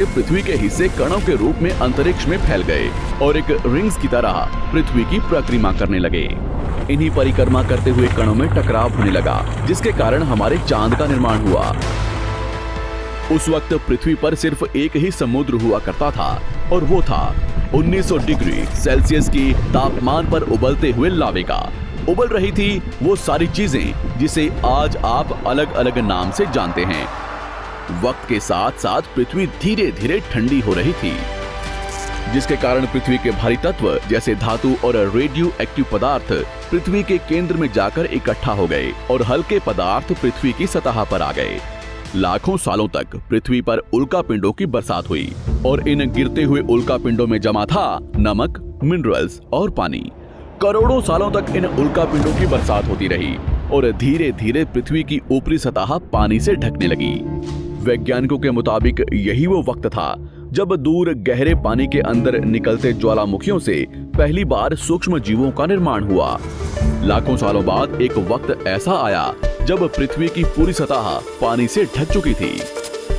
पृथ्वी के हिस्से कणों के रूप में अंतरिक्ष में फैल गए और एक रिंग्स की तरह पृथ्वी की परिक्रमा करने लगे। इन्हीं परिक्रमा करते हुए कणों में टकराव होने लगा, जिसके कारण हमारे चांद का निर्माण हुआ। उस वक्त पृथ्वी पर सिर्फ एक ही समुद्र हुआ करता था और वो था 1900 डिग्री सेल्सियस की तापमान पर उबलते हुए लावे का। उबल रही थी वो सारी चीजें जिसे आज आप अलग अलग नाम से जानते हैं। वक्त के साथ साथ पृथ्वी धीरे धीरे ठंडी हो रही थी, जिसके कारण पृथ्वी के भारी तत्व जैसे धातु और रेडियो एक्टिव पदार्थ पृथ्वी के केंद्र में जाकर इकट्ठा हो गए और हल्के पदार्थ पृथ्वी की सतह पर आ गए। लाखों सालों तक पृथ्वी पर उल्कापिंडों की बरसात हुई और इन गिरते हुए उल्कापिंडों में जमा था नमक, मिनरल्स और पानी। करोड़ों सालों तक इन उल्कापिंडों की बरसात होती रही और धीरे धीरे पृथ्वी की ऊपरी सतह पानी से ढकने लगी। वैज्ञानिकों के मुताबिक यही वो वक्त था जब दूर गहरे पानी के अंदर निकलते ज्वालामुखियों से पहली बार सूक्ष्म जीवों का निर्माण हुआ। लाखों सालों बाद एक वक्त ऐसा आया जब पृथ्वी की पूरी सतह पानी से ढक चुकी थी।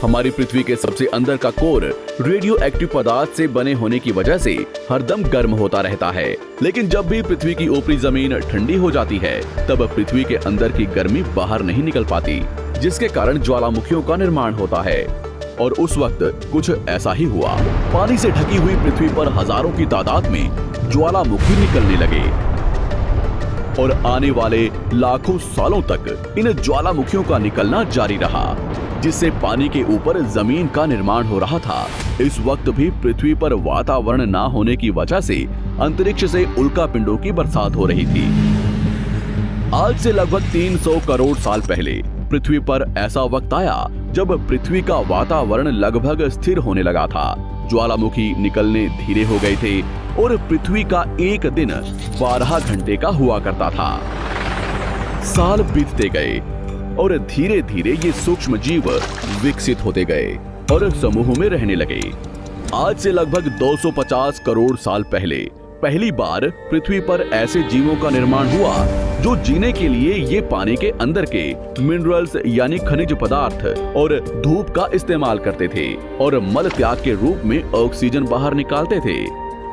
हमारी पृथ्वी के सबसे अंदर का कोर रेडियो एक्टिव पदार्थ से बने होने की वजह से हरदम गर्म होता रहता है, लेकिन जब भी पृथ्वी की ऊपरी जमीन ठंडी हो जाती है तब पृथ्वी के अंदर की गर्मी बाहर नहीं निकल पाती, जिसके कारण ज्वालामुखियों का निर्माण होता है। और उस वक्त कुछ ऐसा ही हुआ। पानी से ढकी हुई पृथ्वी पर हजारों की तादाद में ज्वालामुखी निकलने लगे और आने वाले लाखों सालों तक इन ज्वालामुखियों का निकलना जारी रहा, जिससे पानी के ऊपर जमीन का निर्माण हो रहा था। इस वक्त भी पृथ्वी पर वातावरण न होने की वजह से अंतरिक्ष से उल्कापिंडों की बरसात हो रही थी। आज से लगभग 300 करोड़ साल पहले पृथ्वी पर ऐसा वक्त आया जब पृथ्वी का वातावरण लगभग स्थिर होने लगा था। ज्वालामुखी निकलने धीरे हो गए थे और पृथ्वी का एक दिन 12 घंटे का हुआ करता था। साल बीतते गए और धीरे धीरे ये सूक्ष्म जीव विकसित होते गए और समूह में रहने लगे। आज से लगभग 250 करोड़ साल पहले पहली बार पृथ्वी पर ऐसे जीवों का निर्माण हुआ जो जीने के लिए ये पानी के अंदर के मिनरल्स यानी खनिज पदार्थ और धूप का इस्तेमाल करते थे और मल त्याग के रूप में ऑक्सीजन बाहर निकालते थे।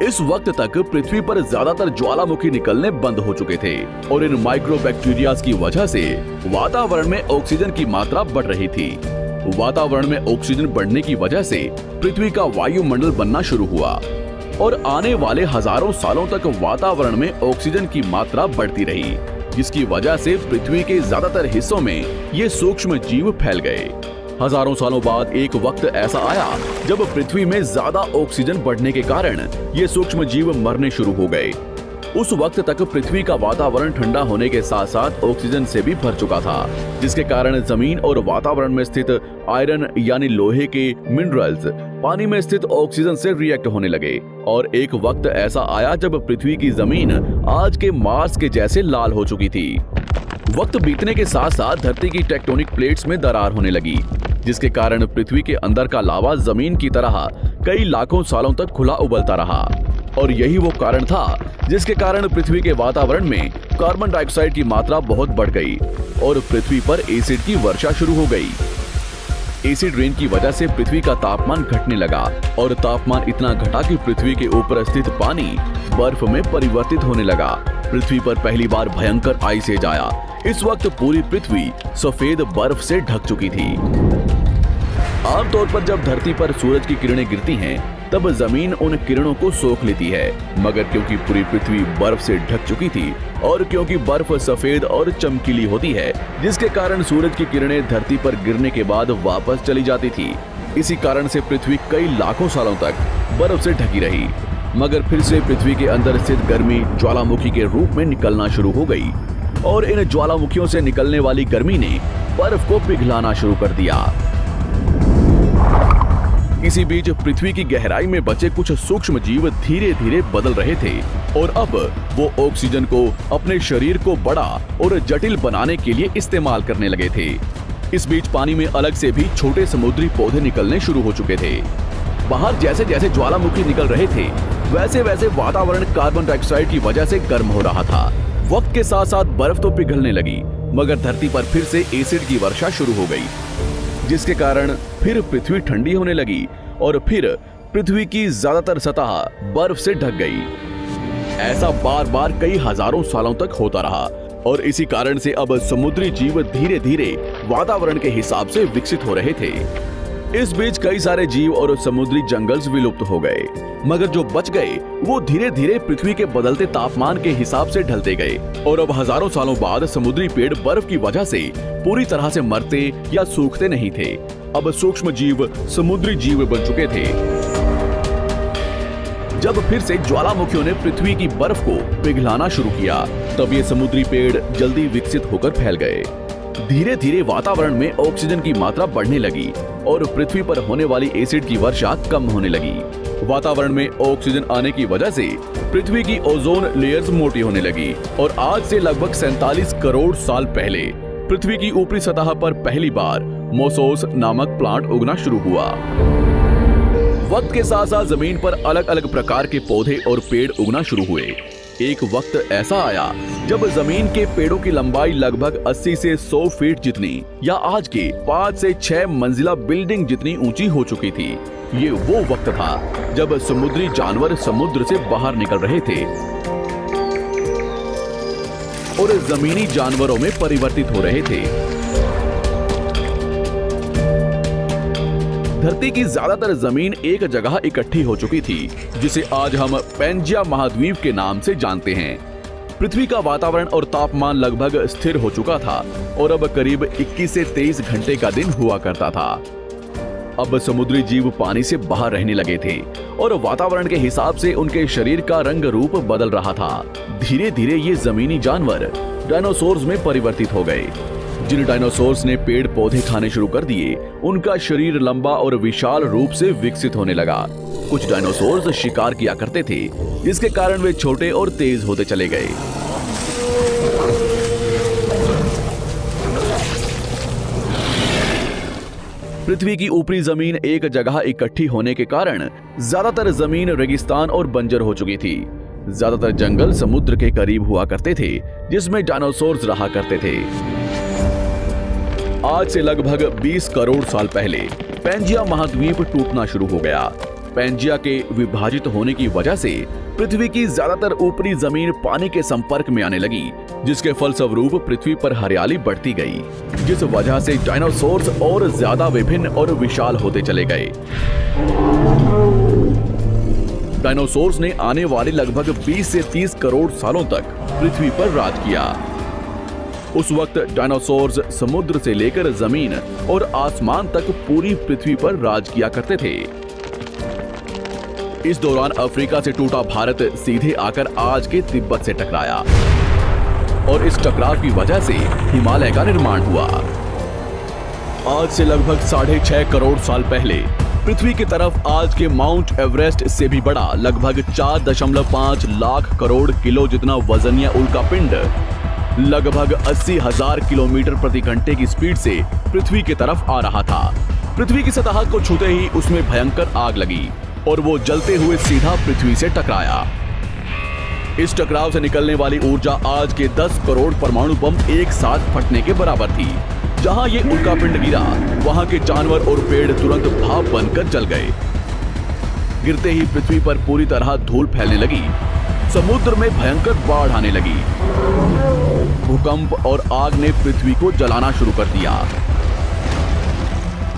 इस वक्त तक पृथ्वी पर ज्यादातर ज्वालामुखी निकलने बंद हो चुके थे और इन माइक्रोबैक्टीरिया की वजह से वातावरण में ऑक्सीजन की मात्रा बढ़ रही थी। वातावरण में ऑक्सीजन बढ़ने की वजह से पृथ्वी का वायुमंडल बनना शुरू हुआ और आने वाले हजारों सालों तक वातावरण में ऑक्सीजन की मात्रा बढ़ती रही, जिसकी वजह से पृथ्वी के ज्यादातर हिस्सों में ये सूक्ष्म जीव फैल गए। हजारों सालों बाद एक वक्त ऐसा आया जब पृथ्वी में ज्यादा ऑक्सीजन बढ़ने के कारण ये सूक्ष्म जीव मरने शुरू हो गए। उस वक्त तक पृथ्वी का वातावरण ठंडा होने के साथ साथ ऑक्सीजन से भी भर चुका था, जिसके कारण जमीन और वातावरण में स्थित आयरन यानी लोहे के मिनरल्स पानी में स्थित ऑक्सीजन से रिएक्ट होने लगे और एक वक्त ऐसा आया जब पृथ्वी की जमीन आज के मार्स के जैसे लाल हो चुकी थी। वक्त बीतने के साथ साथ धरती की टेक्टोनिक प्लेट्स में दरार होने लगी, जिसके कारण पृथ्वी के अंदर का लावा जमीन की तरह कई लाखों सालों तक खुला उबलता रहा और यही वो कारण था जिसके कारण पृथ्वी के वातावरण में कार्बन डाइऑक्साइड की मात्रा बहुत बढ़ गई और पृथ्वी पर एसिड की वर्षा शुरू हो गई। एसिड रेन की वजह से पृथ्वी का तापमान घटने लगा और तापमान इतना घटा कि पृथ्वी के ऊपर स्थित पानी बर्फ में परिवर्तित होने लगा। पृथ्वी पर पहली बार भयंकर आइस एज आया। इस वक्त पूरी पृथ्वी सफेद बर्फ से ढक चुकी थी। आमतौर पर जब धरती पर सूरज की किरणें गिरती हैं, तब जमीन उन किरणों को सोख लेती है, मगर क्योंकि पूरी पृथ्वी बर्फ से ढक चुकी थी और क्योंकि बर्फ सफेद और चमकीली होती है, जिसके कारण सूरज की किरणें धरती पर गिरने के बाद वापस चली जाती थी। इसी कारण से पृथ्वी कई लाखों सालों तक बर्फ से ढकी रही, मगर फिर से पृथ्वी के अंदर स्थित गर्मी ज्वालामुखी के रूप में निकलना शुरू हो गई और इन ज्वालामुखियों से निकलने वाली गर्मी ने बर्फ को पिघलाना शुरू कर दिया। इसी बीच पृथ्वी की गहराई में बचे कुछ सूक्ष्म जीव धीरे धीरे बदल रहे थे और अब वो ऑक्सीजन को अपने शरीर को बड़ा और जटिल बनाने के लिए इस्तेमाल करने लगे थे। इस बीच पानी में अलग से भी छोटे समुद्री पौधे निकलने शुरू हो चुके थे। बाहर जैसे जैसे ज्वालामुखी निकल रहे थे, वैसे वैसे वातावरण कार्बन डाइऑक्साइड की वजह से गर्म हो रहा था। वक्त के साथ साथ बर्फ तो पिघलने लगी, मगर धरती पर फिर से एसिड की वर्षा शुरू हो गई, जिसके कारण फिर पृथ्वी ठंडी होने लगी और फिर पृथ्वी की ज्यादातर सतह बर्फ से ढक गई। ऐसा बार बार कई हजारों सालों तक होता रहा और इसी कारण से अब समुद्री जीव धीरे धीरे वातावरण के हिसाब से विकसित हो रहे थे। इस बीच कई सारे जीव और समुद्री जंगल विलुप्त हो गए, मगर जो बच गए वो धीरे धीरे पृथ्वी के बदलते तापमान के हिसाब से ढलते गए और अब हजारों सालों बाद समुद्री पेड़ बर्फ की वजह से पूरी तरह से मरते या सूखते नहीं थे। अब सूक्ष्म जीव समुद्री जीव बन चुके थे। जब फिर से ज्वालामुखियों ने पृथ्वी की बर्फ को पिघलाना शुरू किया, तब ये समुद्री पेड़ जल्दी विकसित होकर फैल गए। धीरे धीरे वातावरण में ऑक्सीजन की मात्रा बढ़ने लगी और पृथ्वी पर होने वाली एसिड की वर्षा कम होने लगी। वातावरण में ऑक्सीजन आने की वजह से पृथ्वी की ओजोन लेयर्स मोटी होने लगी और आज से लगभग 47 करोड़ साल पहले पृथ्वी की ऊपरी सतह पर पहली बार मोसोस नामक प्लांट उगना शुरू हुआ। वक्त के साथ साथ जमीन पर अलग अलग प्रकार के पौधे और पेड़ उगना शुरू हुए। एक वक्त ऐसा आया जब जमीन के पेड़ों की लंबाई लगभग 80 से 100 फीट जितनी या आज के 5 से 6 मंजिला बिल्डिंग जितनी ऊंची हो चुकी थी। ये वो वक्त था जब समुद्री जानवर समुद्र से बाहर निकल रहे थे और जमीनी जानवरों में परिवर्तित हो रहे थे। धरती की ज्यादातर जमीन एक जगह इकट्ठी हो चुकी थी, जिसे आज हम पैंजिया महाद्वीप के नाम से जानते हैं। पृथ्वी का वातावरण और तापमान लगभग स्थिर हो चुका था और अब करीब 21 से 23 घंटे का दिन हुआ करता था। अब समुद्री जीव पानी से बाहर रहने लगे थे और वातावरण के हिसाब से उनके शरीर का रंग रूप बदल रहा था। धीरे धीरे ये जमीनी जानवर डायनासोर्स में परिवर्तित हो गए। जिन डायनासोर्स ने पेड़ पौधे खाने शुरू कर दिए, उनका शरीर लंबा और विशाल रूप से विकसित होने लगा। कुछ डायनासोर्स शिकार किया करते थे, जिसके कारण वे छोटे और तेज होते चले गए। पृथ्वी की ऊपरी जमीन एक जगह इकट्ठी होने के कारण ज्यादातर जमीन रेगिस्तान और बंजर हो चुकी थी। ज्यादातर जंगल समुद्र के करीब हुआ करते थे, जिसमें डायनासोर्स रहा करते थे। आज से लगभग 20 करोड़ साल पहले पैंजिया महाद्वीप टूटना शुरू हो गया। पैंजिया के विभाजित होने की वजह से पृथ्वी की ज्यादातर ऊपरी जमीन पानी के संपर्क में आने लगी, जिसके फलस्वरूप पृथ्वी पर हरियाली बढ़ती गई, जिस वजह से डायनासोर्स और ज्यादा विभिन्न और विशाल होते चले गए। डायनासोर्स ने आने वाले लगभग 20 से 30 करोड़ सालों तक पृथ्वी पर राज किया। उस वक्त डायनासोर्स समुद्र से लेकर जमीन और आसमान तक पूरी पृथ्वी पर राज किया करते थे। इस दौरान अफ्रीका से टूटा भारत सीधे आकर आज के तिब्बत से टकराया और इस टकराव की वजह से हिमालय का निर्माण हुआ। आज से लगभग 6.5 करोड़ साल पहले पृथ्वी की तरफ आज के माउंट एवरेस्ट से भी बड़ा लगभग 4.5 लाख करोड़ किलो जितना वजनिया उल्कापिंड लगभग 80,000 किलोमीटर प्रति घंटे की स्पीड से पृथ्वी की तरफ आ रहा था। पृथ्वी की सतह को छूते ही उसमें भयंकर आग लगी और वो जलते हुए सीधा पृथ्वी से टकराया। इस टकराव से निकलने वाली ऊर्जा आज के 10 करोड़ परमाणु बम एक साथ फटने के बराबर थी। जहां ये उल्कापिंड गिरा, वहां के जानवर और पेड़ तुरंत भाप बनकर जल गए। गिरते ही पृथ्वी पर पूरी तरह धूल फैलने लगी। समुद्र में भयंकर बाढ़ आने लगी। भूकंप और आग ने पृथ्वी को जलाना शुरू कर दिया।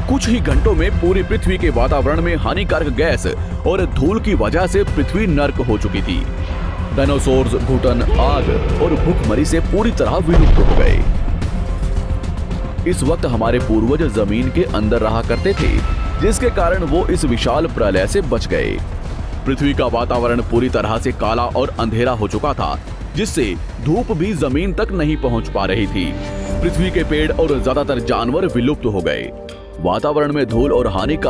कुछ ही घंटों में पूरी पृथ्वी के वातावरण में हानिकारक गैस और धूल की वजह से पृथ्वी नर्क हो चुकी थी। डायनासोर्स घुटन, आग और भूखमरी से पूरी तरह विलुप्त हो गए। इस वक्त हमारे पूर्वज जमीन के अंदर रहा करते थे, जिसके कारण वो इस विशाल प्रलय से बच गए। पृथ्वी का वातावरण पूरी तरह से काला और अंधेरा हो चुका था, जिससे धूप भी जमीन तक नहीं पहुंच पा रही थी। पृथ्वी के पेड़ और ज्यादातर जानवर विलुप्त हो गए। वातावरण में धूल और हानि